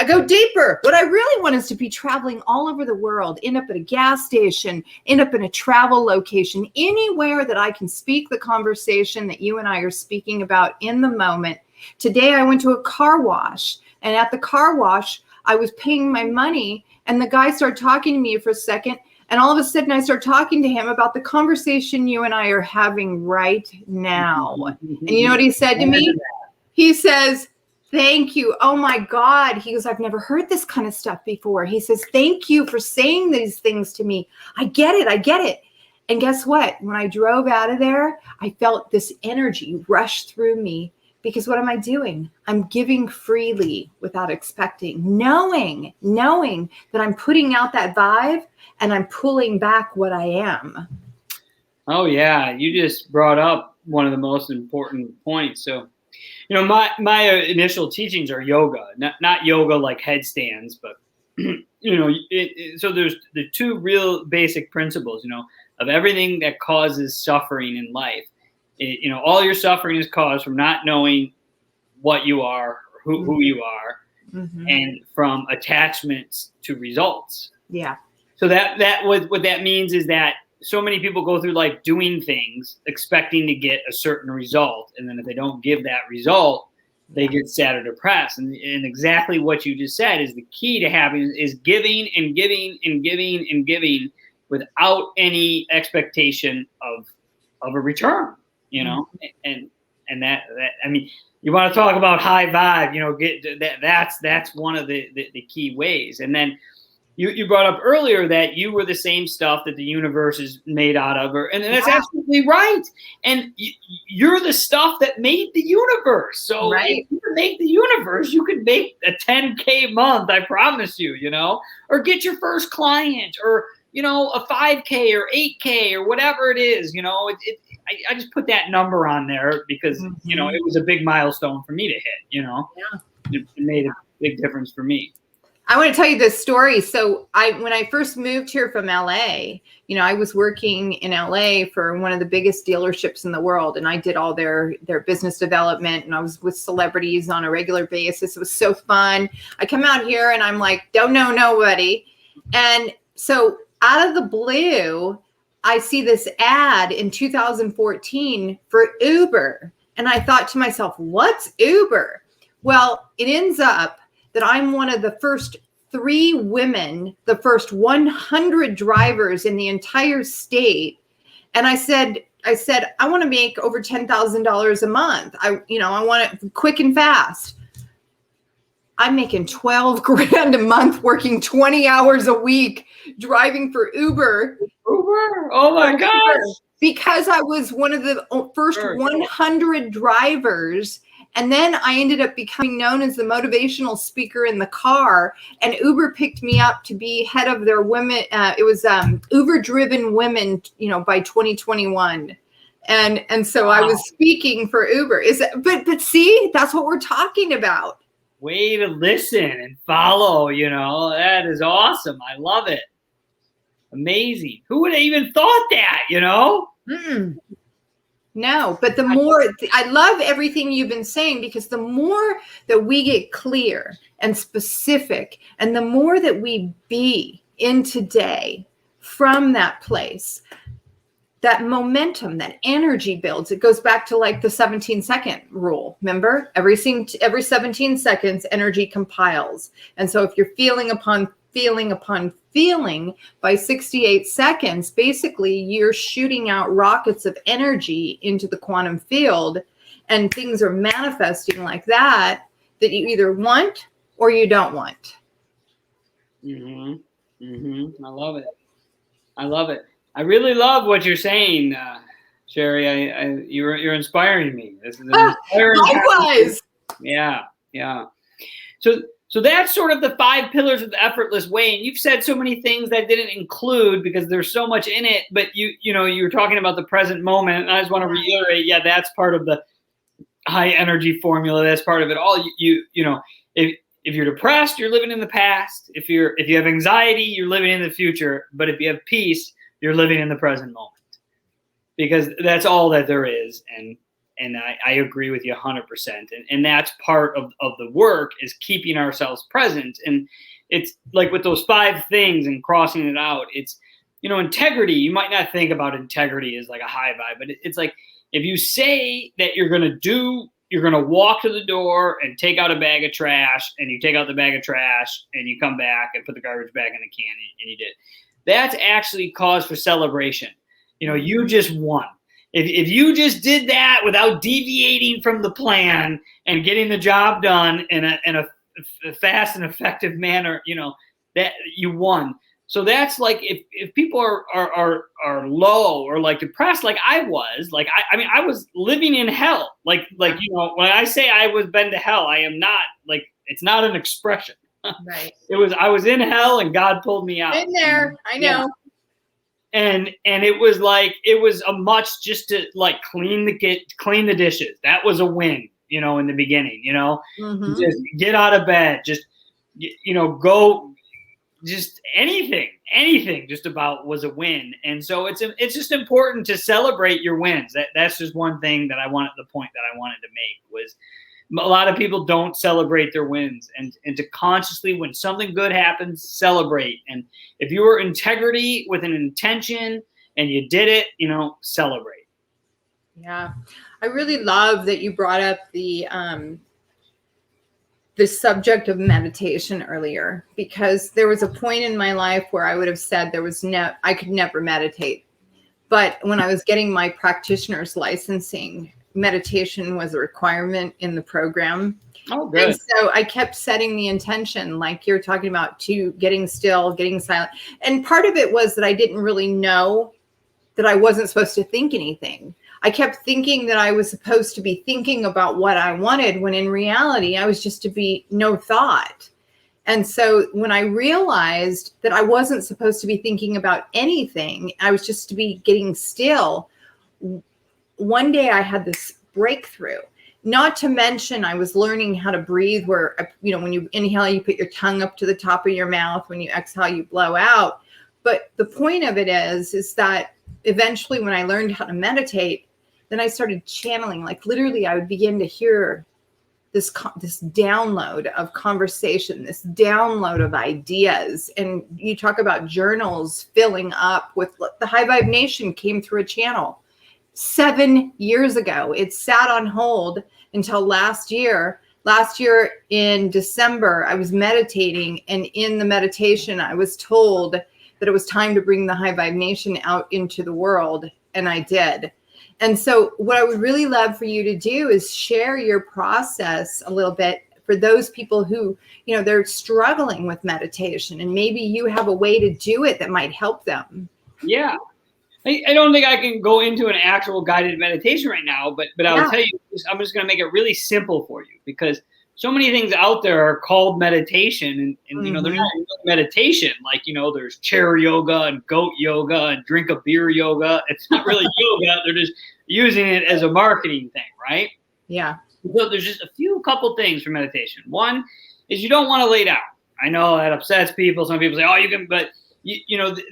I go deeper. What I really want is to be traveling all over the world, end up at a gas station, end up in a travel location, anywhere that I can speak the conversation that you and I are speaking about in the moment. Today, I went to a car wash, and at the car wash, I was paying my money, and the guy started talking to me for a second, and all of a sudden, I started talking to him about the conversation you and I are having right now. And you know what he said to me? He says, thank you. Oh my God. He goes, I've never heard this kind of stuff before. He says, thank you for saying these things to me. I get it. And guess what? When I drove out of there, I felt this energy rush through me, because what am I doing? I'm giving freely without expecting, knowing that I'm putting out that vibe and I'm pulling back what I am.
Oh yeah. You just brought up one of the most important points. So, you know, my initial teachings are yoga, not yoga like headstands, but, you know, so there's the two real basic principles, you know, of everything that causes suffering in life. You know, all your suffering is caused from not knowing what you are, who you are, mm-hmm. and from attachments to results.
Yeah.
So what that means is that so many people go through life doing things expecting to get a certain result. And then if they don't give that result, they get sad or depressed. And exactly what you just said is the key to having is giving and giving and giving and giving without any expectation of a return, you know? And that, I mean, you want to talk about high vibe, you know, that's one of the key ways. And then you brought up earlier that you were the same stuff that the universe is made out of, and that's absolutely right. And you're the stuff that made the universe. So if you can make the universe, you can make a 10K month, I promise you, you know, or get your first client, or, you know, a 5K or 8K or whatever it is, you know. I just put that number on there because, mm-hmm. you know, it was a big milestone for me to hit, you know. Yeah. It made a big difference for me.
I want to tell you this story. So when I first moved here from LA, you know, I was working in LA for one of the biggest dealerships in the world, and I did all their business development, and I was with celebrities on a regular basis. It was so fun. I come out here and I'm like, don't know nobody. And so out of the blue, I see this ad in 2014 for Uber. And I thought to myself, what's Uber? Well, it ends up that I'm one of the first 3 women, the first 100 drivers in the entire state And I said, I want to make over $10,000 a month. I want it quick and fast. I'm making 12 grand a month, working 20 hours a week, driving for Uber.
Uber? Oh my gosh.
Because I was one of the first 100 drivers. And then I ended up becoming known as the motivational speaker in the car. And Uber picked me up to be head of their women. It was Uber driven women, by 2021. And so I was speaking for Uber. But see, that's what we're talking about.
Way to listen and follow, that is awesome. I love it. Amazing. Who would have even thought that,
Mm-mm. No, but the more, I love everything you've been saying, because the more that we get clear and specific, and the more that we be in today from that place, that momentum, that energy builds. It goes back to like the 17-second rule. Remember, every 17 seconds, energy compiles. And so if you're feeling upon feeling by 68 seconds, basically you're shooting out rockets of energy into the quantum field, and things are manifesting like that you either want or you don't want.
I love it. I really love what you're saying, Sherry. You're inspiring me. This is an inspiring.
Likewise.
Yeah. So that's sort of the 5 pillars of the effortless way. And you've said so many things that didn't include because there's so much in it. But you were talking about the present moment, and I just want to reiterate. Yeah, that's part of the high energy formula. That's part of it all. If you're depressed, you're living in the past. If you have anxiety, you're living in the future. But if you have peace, you're living in the present moment, because that's all that there is. And I agree with you 100%. And that's part of the work, is keeping ourselves present. And it's like with those 5 things and crossing it out, it's, integrity. You might not think about integrity as like a high vibe, but it's like, if you say that you're going to walk to the door and take out a bag of trash, and you take out the bag of trash and you come back and put the garbage bag in the can, and you did. That's actually cause for celebration. You just won. If you just did that without deviating from the plan and getting the job done in a fast and effective manner, that you won. So that's like, if people are low or like depressed, like I was, like I was living in hell. Like when I say I was been to hell, I am not, like, it's not an expression.
Right.
I was in hell and God pulled me out.
In there, I know.
Yeah. And it was a much just to like clean the dishes. That was a win, in the beginning, just get out of bed, just, go, just anything just about was a win. And so it's just important to celebrate your wins. That's just one thing the point that I wanted to make was, a lot of people don't celebrate their wins, and to consciously, when something good happens, celebrate. And if you were integrity with an intention and you did it, celebrate.
Yeah. I really love that you brought up the subject of meditation earlier, because there was a point in my life where I would have said I could never meditate. But when I was getting my practitioner's licensing, meditation was a requirement in the program.
Oh, good.
And so I kept setting the intention, like you're talking about, to getting still, getting silent. And part of it was that I didn't really know that I wasn't supposed to think anything. I kept thinking that I was supposed to be thinking about what I wanted, when in reality, I was just to be no thought. And so when I realized that I wasn't supposed to be thinking about anything, I was just to be getting still, one day I had this breakthrough. Not to mention, I was learning how to breathe, where, when you inhale, you put your tongue up to the top of your mouth. When you exhale, you blow out. But the point of it is that eventually, when I learned how to meditate, then I started channeling. Like literally, I would begin to hear this download of conversation, this download of ideas. And you talk about journals filling up with, the High Vibe Nation came through a channel 7 years ago. It sat on hold until last year. Last year in December, I was meditating, and in the meditation, I was told that it was time to bring the High Vibe Nation out into the world. and I did. And so what I would really love for you to do is share your process a little bit for those people who, they're struggling with meditation, and maybe you have a way to do it that might help them.
Yeah. I don't think I can go into an actual guided meditation right now, but I'll tell you, I'm just going to make it really simple for you, because so many things out there are called meditation, and they're not really meditation. Like, there's chair yoga and goat yoga and drink a beer yoga. It's not really yoga. They're just using it as a marketing thing, right?
Yeah. So
there's just a couple things for meditation. One is you don't want to lay down. I know that upsets people. Some people say, oh, you can, but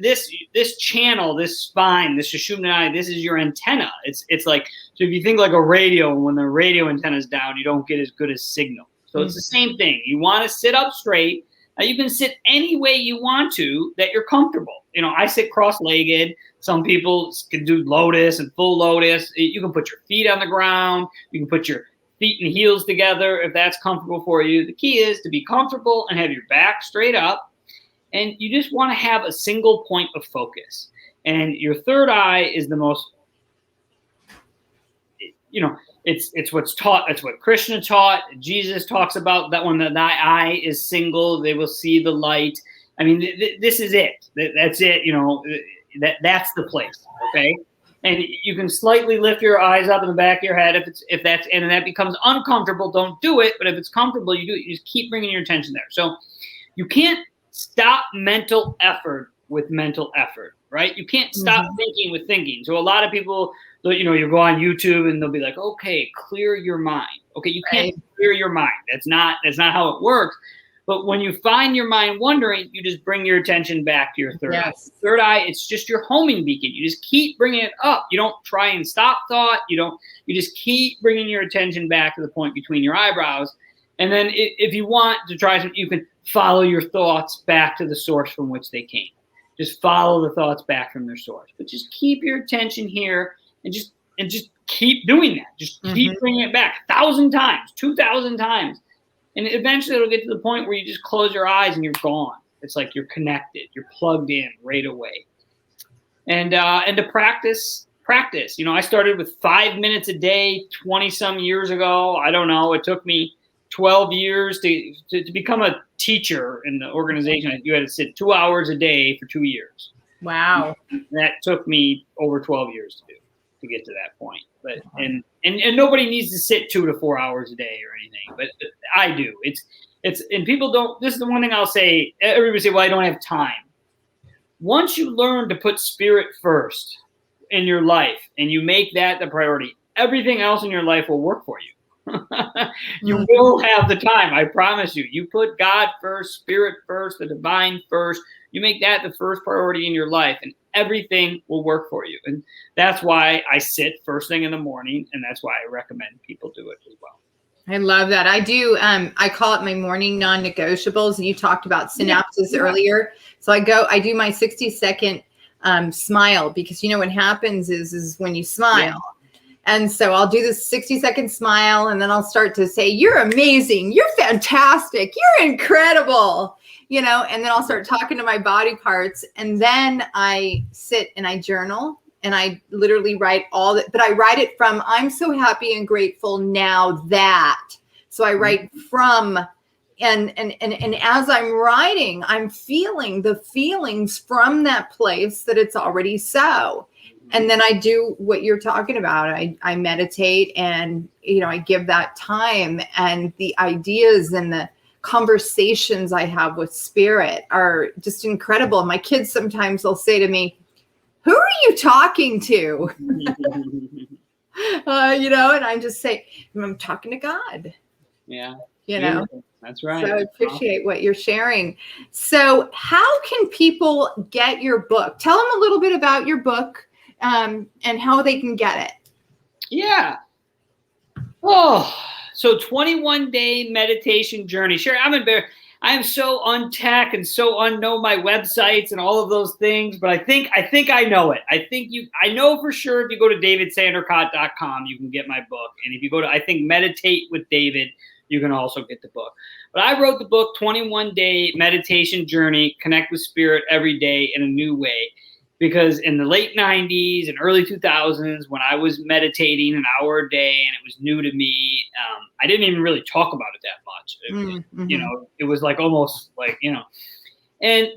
this channel, this spine, this Sushumna, this is your antenna. It's like, so if you think like a radio, when the radio antenna is down, you don't get as good a signal. So it's the same thing. You want to sit up straight. Now you can sit any way you want to that you're comfortable. I sit cross-legged. Some people can do lotus and full lotus. You can put your feet on the ground. You can put your feet and heels together if that's comfortable for you. The key is to be comfortable and have your back straight up. And you just want to have a single point of focus. And your third eye is the most, it's what's taught. It's what Krishna taught. Jesus talks about that when thy eye is single, they will see the light. I mean, this is it. That's it. That's the place. Okay. And you can slightly lift your eyes up in the back of your head if that becomes uncomfortable, don't do it. But if it's comfortable, you do it. You just keep bringing your attention there. So you can't stop mental effort with mental effort, right? You can't stop thinking with thinking. So a lot of people, you go on YouTube and they'll be like, okay, clear your mind. Okay, you can't clear your mind. That's not how it works. But when you find your mind wandering, you just bring your attention back to your third eye. Third eye, it's just your homing beacon. You just keep bringing it up. You don't try and stop thought. You just keep bringing your attention back to the point between your eyebrows. And then if you want to try something, you can follow your thoughts back to the source from which they came. Just follow the thoughts back from their source. But just keep your attention here and just keep doing that. Just keep bringing it back 1,000 times, 2,000 times. And eventually it'll get to the point where you just close your eyes and you're gone. It's like you're connected. You're plugged in right away. And to practice. I started with 5 minutes a day 20-some years ago. I don't know. It took me 12 years to become a teacher in the organization. You had to sit 2 hours a day for 2 years.
Wow.
That took me over 12 years to get to that point. But and nobody needs to sit 2 to 4 hours a day or anything, but I do. It's and people don't. This is the one thing I'll say. Everybody say, well, I don't have time. Once you learn to put spirit first in your life and you make that the priority, everything else in your life will work for you. You will have the time. I promise you. You put God first, spirit first, the divine first. You make that the first priority in your life, and everything will work for you. And that's why I sit first thing in the morning, and that's why I recommend people do it as well.
I love that. I do. I call it my morning non-negotiables. And you talked about synapses earlier. So I do my 60-second smile, because what happens is when you smile. Yeah. And so I'll do this 60-second smile, and then I'll start to say, you're amazing. You're fantastic. You're incredible. And then I'll start talking to my body parts. And then I sit and I journal, and I literally write all that. But I write it from, I'm so happy and grateful now that. So I write from, and as I'm writing, I'm feeling the feelings from that place that it's already so. And then I do what you're talking about. I meditate, and, I give that time, and the ideas and the conversations I have with spirit are just incredible. My kids sometimes will say to me, who are you talking to? And I just say, I'm talking to God.
Yeah.
That's right. So I appreciate what you're sharing. So how can people get your book? Tell them a little bit about your book. And how they can get it.
Yeah. Oh, so 21-day meditation journey. Sure, I'm embarrassed. I am so untech and so unknow my websites and all of those things, but I think I know it. I know for sure if you go to davidsandercott.com, you can get my book. And if you go to, I think, Meditate with David, you can also get the book. But I wrote the book, 21-Day Meditation Journey, Connect with Spirit Every Day in a New Way. because in the late 90s and early 2000s, when I was meditating an hour a day and it was new to me, I didn't even really talk about it that much. You know, it was like almost like, you know,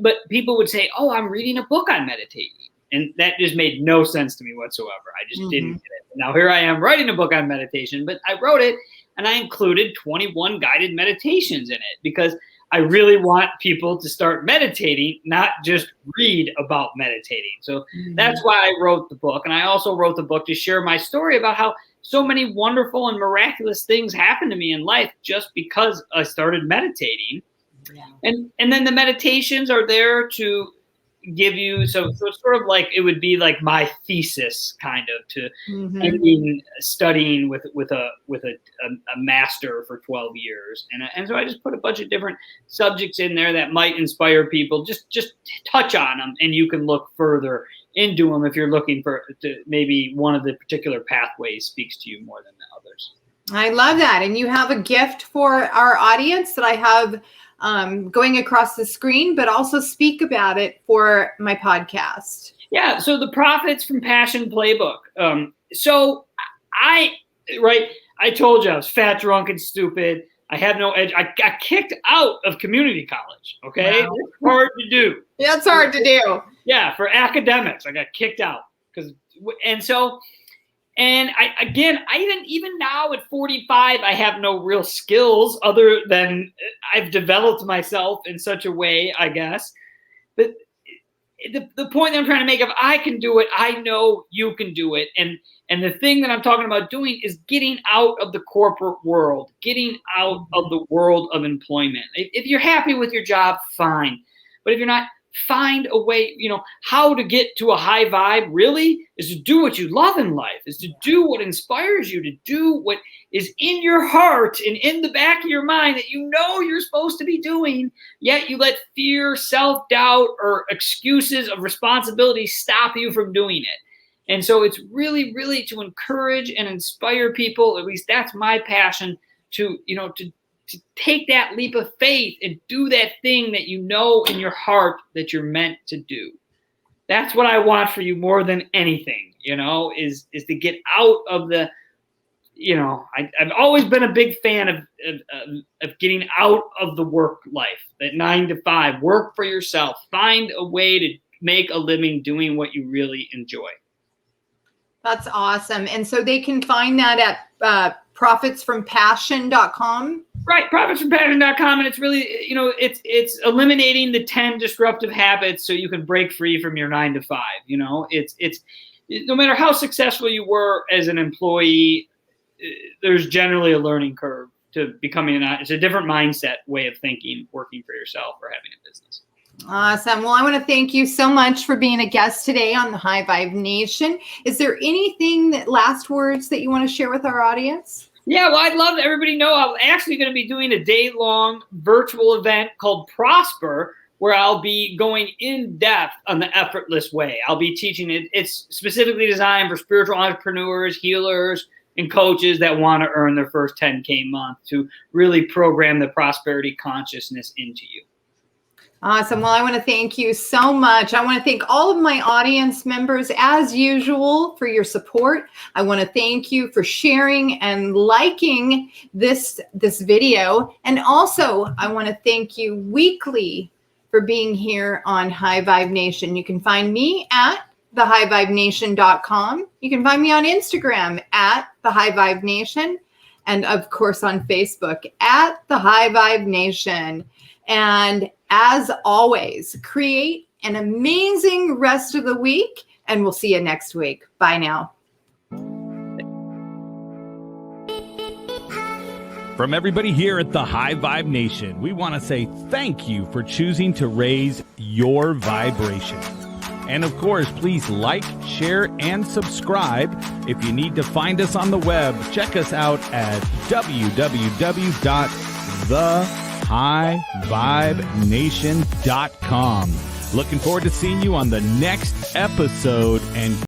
but people would say, oh, I'm reading a book on meditating. And that just made no sense to me whatsoever. I just didn't get it. Now here I am writing a book on meditation, but I wrote it and I included 21 guided meditations in it because I really want people to start meditating, not just read about meditating. So that's why I wrote the book. And I also wrote the book to share my story about how so many wonderful and miraculous things happened to me in life just because I started meditating. Yeah. And then the meditations are there to give you, so it's sort of like, it would be like my thesis kind of to ending studying with a master for 12 years. And so I just put a bunch of different subjects in there that might inspire people. Just touch on them and you can look further into them if you're looking for maybe one of the particular pathways speaks to you more than the others.
I love that. And you have a gift for our audience that I have going across the screen, but also speak about it for my podcast.
Yeah. So the Profits from Passion Playbook. So I told you I was fat, drunk, and stupid. I had no edge. I got kicked out of community college. Okay. Wow. It's hard to do.
Yeah, it's hard to do.
Yeah. For academics, I got kicked out and even now at 45, I have no real skills other than I've developed myself in such a way, I guess. But the point that I'm trying to make, if I can do it, I know you can do it. And the thing that I'm talking about doing is getting out of the corporate world, getting out of the world of employment. If you're happy with your job, fine. But if you're not, find a way, how to get to a high vibe really is to do what you love in life, is to do what inspires you, to do what is in your heart and in the back of your mind that you're supposed to be doing, yet you let fear, self-doubt, or excuses of responsibility stop you from doing it. And so it's really, really to encourage and inspire people, at least that's my passion, to take that leap of faith and do that thing that you know in your heart that you're meant to do. That's what I want for you more than anything, is to get out of the, I've always been a big fan of getting out of the work life, that 9 to 5, work for yourself, find a way to make a living doing what you really enjoy.
That's awesome. And so they can find that at profitsfrompassion.com. Right,
profitsfrompassion.com, and it's really, it's eliminating the 10 disruptive habits so you can break free from your 9 to 5. It's no matter how successful you were as an employee, there's generally a learning curve to becoming it's a different mindset, way of thinking, working for yourself or having a business.
Awesome. Well, I want to thank you so much for being a guest today on the High Vibe Nation. Is there anything last words that you want to share with our audience?
Yeah, well, I'd love everybody to know I'm actually going to be doing a day-long virtual event called Prosper, where I'll be going in depth on the Effortless way. I'll be teaching it. It's specifically designed for spiritual entrepreneurs, healers, and coaches that want to earn their first 10K month to really program the prosperity consciousness into you.
Awesome. Well, I want to thank you so much. I want to thank all of my audience members, as usual, for your support. I want to thank you for sharing and liking this video. And also, I want to thank you weekly for being here on High Vibe Nation. You can find me at thehighvibenation.com. You can find me on Instagram at The High Vibe Nation. And of course, on Facebook at The High Vibe Nation. And as always, create an amazing rest of the week, and we'll see you next week. Bye now.
From everybody here at the High Vibe Nation, we want to say thank you for choosing to raise your vibration. And of course, please like, share, and subscribe. If you need to find us on the web, check us out at www.thehighvibenation.com. Looking forward to seeing you on the next episode, and